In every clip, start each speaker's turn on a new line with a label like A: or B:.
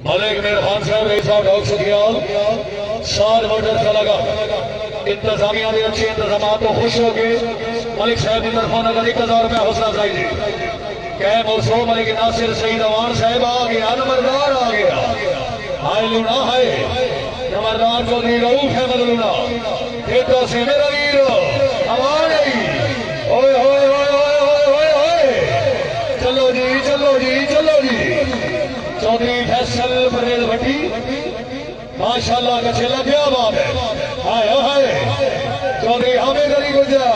A: मलिक मेहरबान साहब रही साहब डॉक्टर सुखियाल साल मोटर का लगा इंतजामिया ने अच्छे इंतजाम तो खुश हो गए। मलिक साहब की तरफों नगर 1000 रुपया हौसला अफजाई दी। कैम और सो मलिक नासिर सईद अवान साहब आ गया, नंबरदार आ गया। हाय लूना हाय नंबरदार चौधरी रऊफ अहमद लूना खेतों से मेरा वीर अवान ओए होए चलो जी चलो जी चलो जी। चौधरी फैसल परेल भट्टी माशाल्लाह का चला क्या बात है। हाय हाय चौधरी हामिद अली गुजर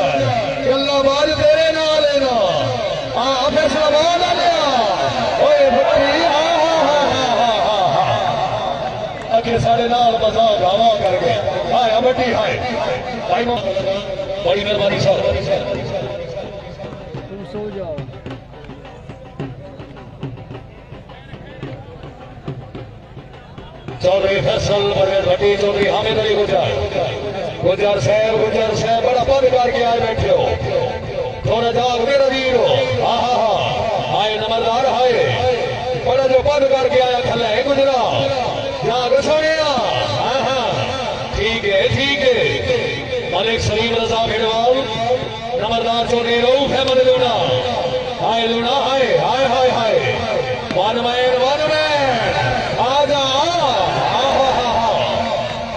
A: गल्ला बाज तेरे ना लेना आ फैसला बाज लिया ओए भट्टी अगे साढ़े नाल मजाक हवा कर गए। हाय भट्टी हाय भाई बड़ी मेहरबानी सर
B: सो जाओ।
A: चौधरी फैसल बगैर भट्टी चौधरी हामिद अली गुजर साहब बड़ा पद करके आए बैठे हो थोड़ा जाग मेरा वीर हो। हाँ हाँ हाँ आए नंबरदार हाय बड़ा जो पद करके आया खला है गुजरा जाग सोने। हाँ हाँ ठीक है मलिक सलीम रजा भेड़वाल नंबरदार चौधरी रऊफ अहमद लूना हाय लूना हाय हाय हाय हाय वन मैन आजा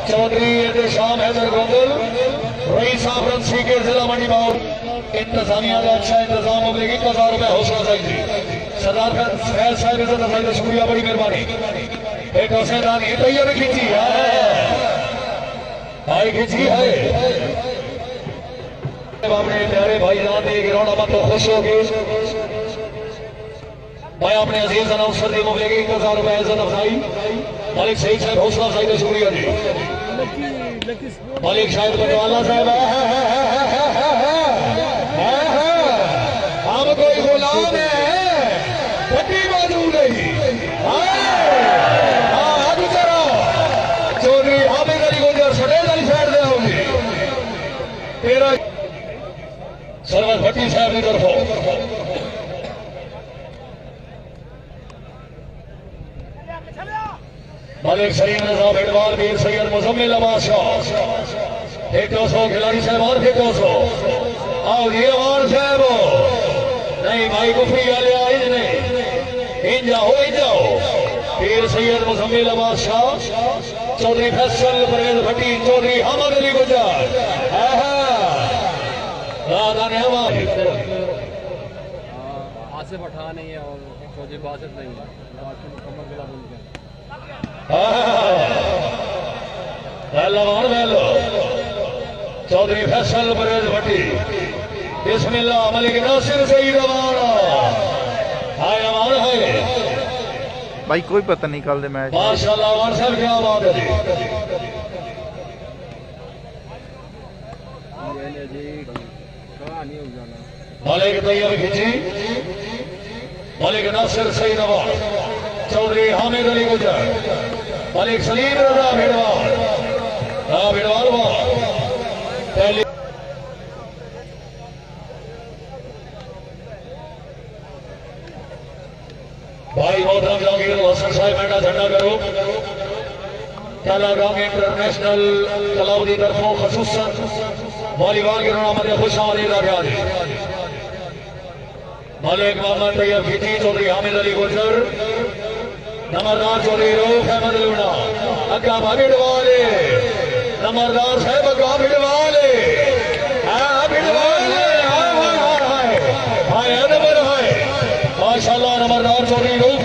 A: चौधरी शाम हैदर गोंदल रईस फ्रांसी के जिला मंडी बाउल इंतजामिया का अच्छा इंतजाम हो गया। 1000 रुपया हौसला अफजाई सरदार फैज साहब इज्जत अफजाई का शुक्रिया बड़ी मेहरबानी। एक हौसलेदार ये तैयार खींची भाई खींची है अपने प्यारे भाई जान दे गिरौना मत तो खुश हो गए। मैं अपने अजीज अनाउंसर दी मुबलेगी 1000 रुपया इज्जत अफजाई मलिक सईद साहब हौसला अफजाई का शुक्रिया जी। मलिक शाहिद बटवाला साहब हम कोई गुलाम है भट्टी बाजू नहीं चौधरी हामिद अली गुजर सड़े वाली साइड दे होगी तेरा सरवर भट्टी साहब की तरफों मलिक सलीम रजा भेड़वाल वीर सैयद मुजम्मिल अब्बास शाह एक 200 खिलाड़ी साहब और फिर 200 आओ ये अवान साहब नहीं भाई कुफरी वाले आए नहीं इन जाओ वीर सैयद मुजम्मिल अब्बास शाह चौधरी फैसल परवेज भट्टी चौधरी हामिद अली गुजर
B: आसिफ अठा नहीं है और चौधरी बासित नहीं है मुकम्मल गिला बोल गया।
A: चौधरी फैसल परवेज भट्टी बिस्मिल्लाह मलिक नासिर सईद अवान हाय अवान है
C: भाई कोई पता नहीं कल दे मैच
A: माशाल्लाह अवान साहब क्या बात है मलिक तैयार खींची मलिक नासिर सईद अवान चौधरी हामिद अली गुजर मलिक सलीम रजा भेड़वाल पहले भाई मोहतरम जागीर हसन साहब बैठा झंडा करो कालागांव इंटरनेशनल क्लब की तरफों खसूसन वॉलीबॉल के टूर्नामेंट में खुश आमदीद मलिक मोहम्मद तैयब खींची चौधरी हामिद अली गुजर नंबरदार चौधरी रऊफ अहमद लूना अग्गा भिड़वाले नंबरदार साहब अग्गा भिड़वाले हाय नंबर हाय माशाल्लाह नंबरदार चौधरी रऊफ